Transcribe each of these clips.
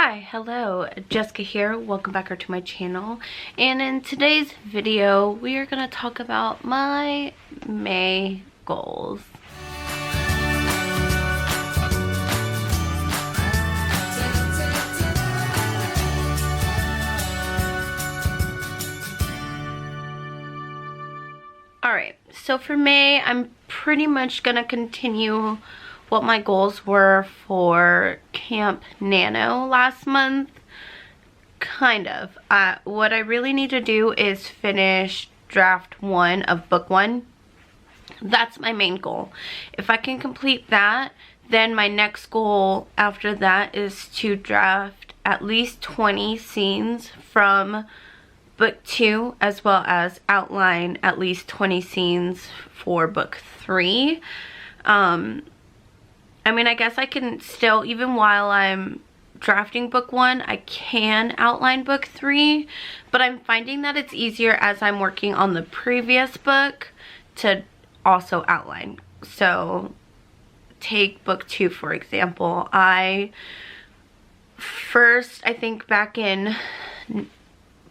Hi, hello, Jessica here. Welcome back to my channel. And in today's video, we are going to talk about my May goals. Alright, so for May, I'm pretty much going to continue what my goals were for Camp Nano last month. Kind of. What I really need to do is finish draft 1 of book 1. That's my main goal. If I can complete that, then my next goal after that is to draft at least 20 scenes from book 2, as well as outline at least 20 scenes for book 3. I mean, I guess I can still, even while I'm drafting book 1, I can outline book 3, but I'm finding that it's easier as I'm working on the previous book to also outline. So take book 2 for example. I think back in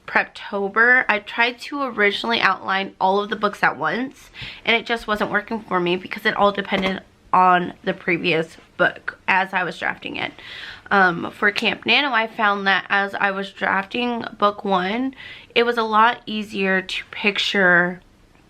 Preptober, I tried to originally outline all of the books at once, and it just wasn't working for me because it all depended on the previous book as I was drafting it. For Camp Nano, I found that as I was drafting book 1, it was a lot easier to picture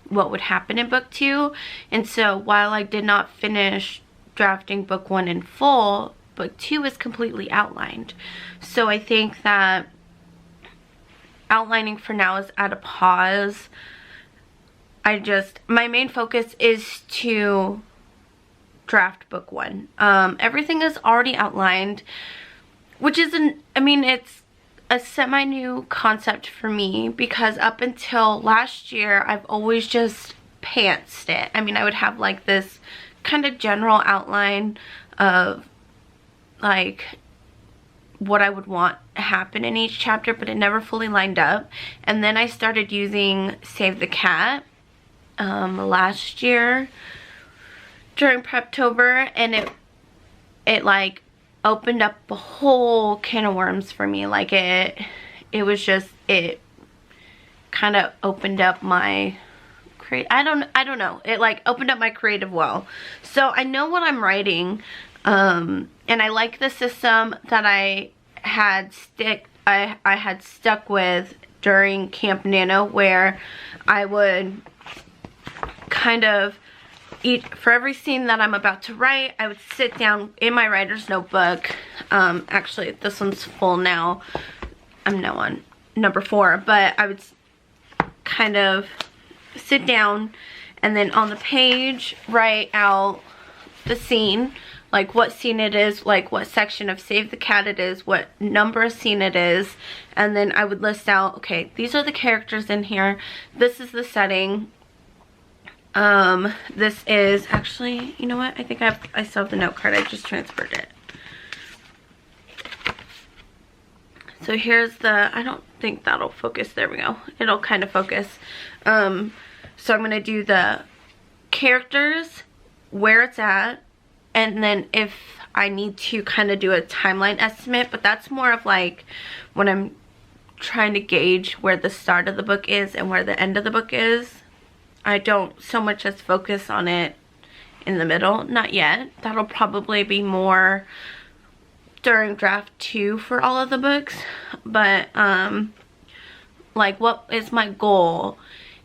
what would happen in book 2. And so while I did not finish drafting book 1 in full, book 2 is completely outlined. So I think that outlining for now is at a pause. My main focus is to draft book 1. Everything is already outlined, which isn't, I mean, it's a semi-new concept for me because up until last year, I've always just pantsed it. I mean, I would have like this kind of general outline of like what I would want to happen in each chapter, but it never fully lined up. And then I started using Save the Cat last year during Preptober, and it like opened up a whole can of worms for me. Like it kind of opened up my I don't know, it like opened up my creative well. So I know what I'm writing, and I like the system that I had stuck with during Camp Nano, where I would kind of for every scene that I'm about to write, I would sit down in my writer's notebook. Actually, this one's full now. I'm now on number 4, but I would kind of sit down and then on the page write out the scene, like what scene it is, like what section of Save the Cat it is, what number of scene it is, and then I would list out, okay, these are the characters in here, this is the setting. This is actually, you know what, I think I still have the note card, I just transferred it. So here's the, I don't think that'll focus, there we go, it'll kind of focus. So I'm going to do the characters, where it's at, and then if I need to kind of do a timeline estimate, but that's more of like when I'm trying to gauge where the start of the book is and where the end of the book is. I don't so much as focus on it in the middle, not yet. That'll probably be more during draft 2 for all of the books, but like what is my goal?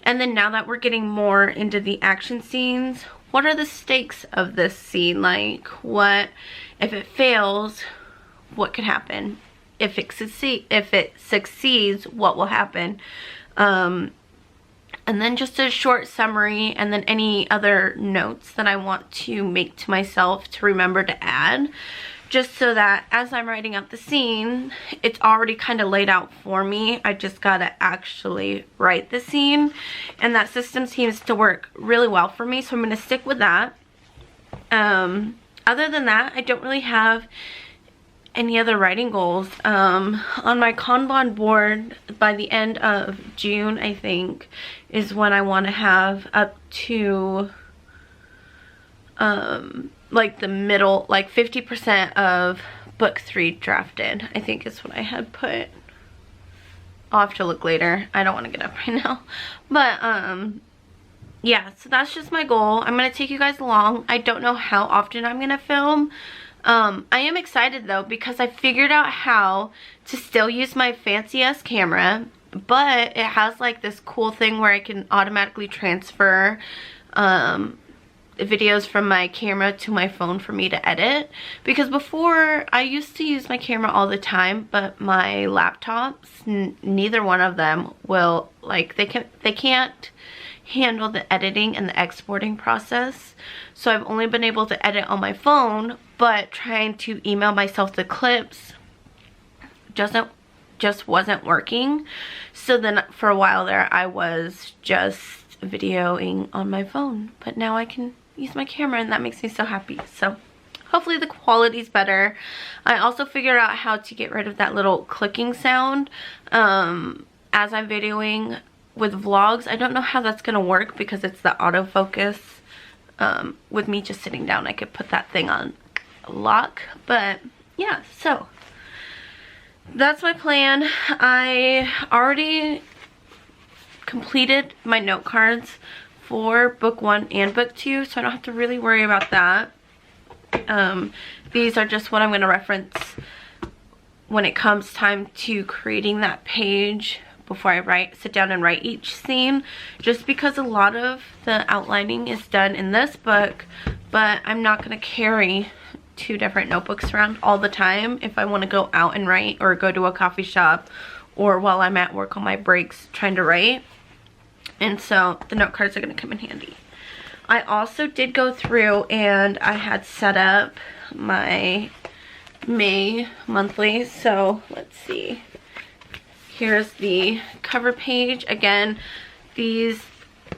And then now that we're getting more into the action scenes, what are the stakes of this scene? Like, what if it fails, what could happen? If it succeeds, what will happen? And then just a short summary, and then any other notes that I want to make to myself to remember to add, just so that as I'm writing out the scene, it's already kind of laid out for me. I just gotta actually write the scene, and that system seems to work really well for me, so I'm gonna stick with that. Other than that, I don't really have any other writing goals. On my Kanban board, by the end of June, I think, is when I want to have up to like the middle, like 50% of book 3 drafted, I think is what I had put. I'll have to look later. I don't want to get up right now. But, yeah, so that's just my goal. I'm going to take you guys along. I don't know how often I'm going to film. I am excited though, because I figured out how to still use my fancy ass camera, but it has like this cool thing where I can automatically transfer videos from my camera to my phone for me to edit. Because before, I used to use my camera all the time, but my laptops, neither one of them will, like, they can't handle the editing and the exporting process. So I've only been able to edit on my phone, but trying to email myself the clips just wasn't working. So then for a while there, I was just videoing on my phone, but now I can use my camera, and that makes me so happy. So hopefully the quality's better. I also figured out how to get rid of that little clicking sound as I'm videoing with vlogs. I don't know how that's gonna work because it's the autofocus. With me just sitting down, I could put that thing on lock, but yeah, so that's my plan. I already completed my note cards for book 1 and book 2, so I don't have to really worry about that. These are just what I'm going to reference when it comes time to creating that page before I sit down and write each scene, just because a lot of the outlining is done in this book, but I'm not going to carry 2 different notebooks around all the time if I want to go out and write, or go to a coffee shop, or while I'm at work on my breaks trying to write. And so the note cards are going to come in handy. I also did go through and I had set up my May monthly. So let's see. Here's the cover page. Again, these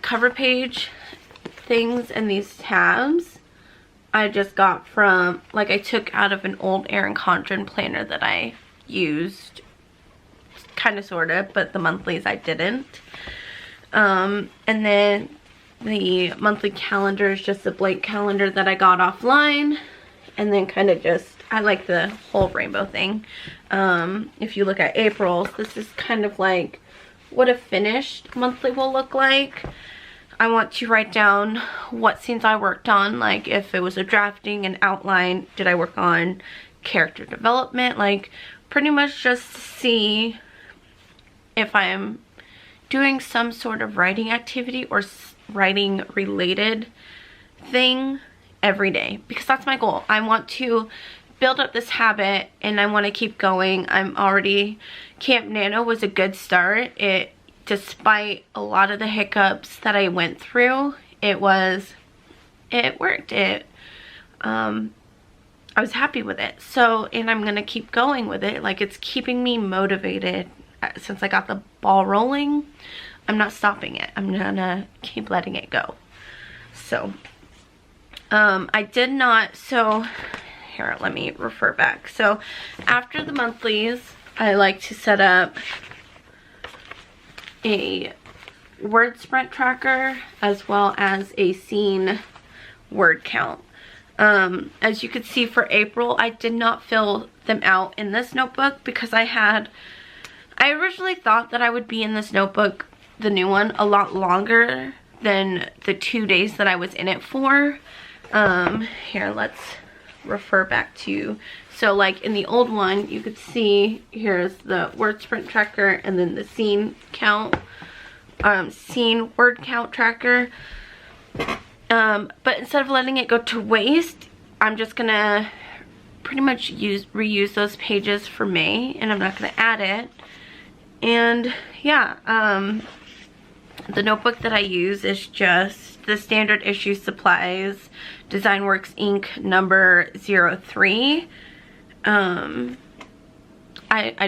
cover page things and these tabs I just got from, like, I took out of an old Erin Condren planner that I used, kind of, sort of, but the monthlies I didn't. And then the monthly calendar is just a blank calendar that I got offline, and then kind of just, I like the whole rainbow thing. If you look at April's, this is kind of like what a finished monthly will look like. I want to write down what scenes I worked on, like if it was a drafting, an outline, did I work on character development, like pretty much just to see if I'm doing some sort of writing activity or writing related thing every day, because that's my goal. I want to build up this habit and I want to keep going. Camp Nano was a good start. Despite a lot of the hiccups that I went through, it worked. I was happy with it. So, and I'm gonna keep going with it. Like, it's keeping me motivated. Since I got the ball rolling, I'm not stopping it. I'm gonna keep letting it go. So, I did not, so here, let me refer back. So, after the monthlies, I like to set up a word sprint tracker as well as a scene word count. As you could see for April, I did not fill them out in this notebook because I originally thought that I would be in this notebook, the new one, a lot longer than the 2 days that I was in it for. Here, let's refer back to, so like in the old one, you could see here's the word sprint tracker and then the scene count, scene word count tracker. But instead of letting it go to waste, I'm just gonna pretty much reuse those pages for May, and I'm not gonna add it. And yeah, the notebook that I use is just the standard issue supplies, Designworks Ink number 03. I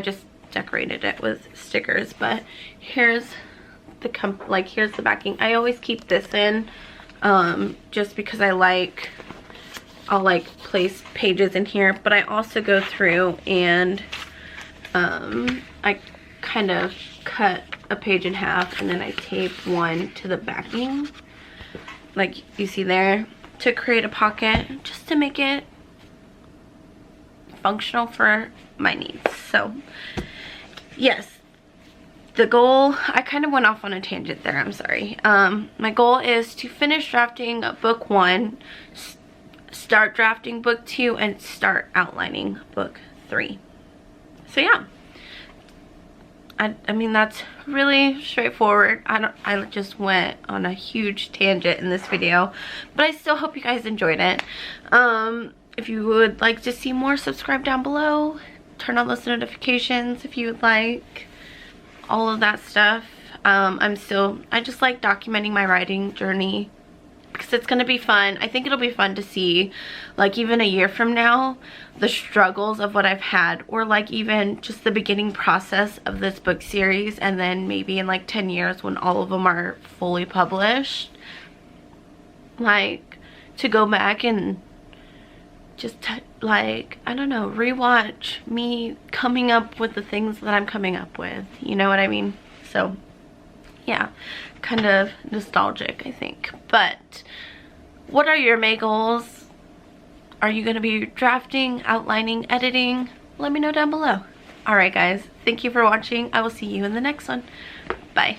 just decorated it with stickers, but here's the here's the backing. I always keep this in, just because I'll place pages in here, but I also go through and I kind of cut a page in half and then I tape one to the backing, like you see there, to create a pocket, just to make it functional for my needs. So yes, the goal, I kind of went off on a tangent there, I'm sorry. My goal is to finish drafting book 1, start drafting book 2, and start outlining book 3. So yeah, I mean, that's really straightforward. I just went on a huge tangent in this video, but I still hope you guys enjoyed it. If you would like to see more, subscribe down below, turn on those notifications if you would like, all of that stuff. I just like documenting my writing journey because it's gonna be fun. I think it'll be fun to see, like, even a year from now, the struggles of what I've had, or like even just the beginning process of this book series, and then maybe in like 10 years when all of them are fully published, like, to go back and just like, I don't know, rewatch me coming up with the things that I'm coming up with, you know what I mean? So yeah, kind of nostalgic, I think. But what are your May goals? Are you going to be drafting, outlining, editing? Let me know down below. Alright guys, thank you for watching. I will see you in the next one. Bye.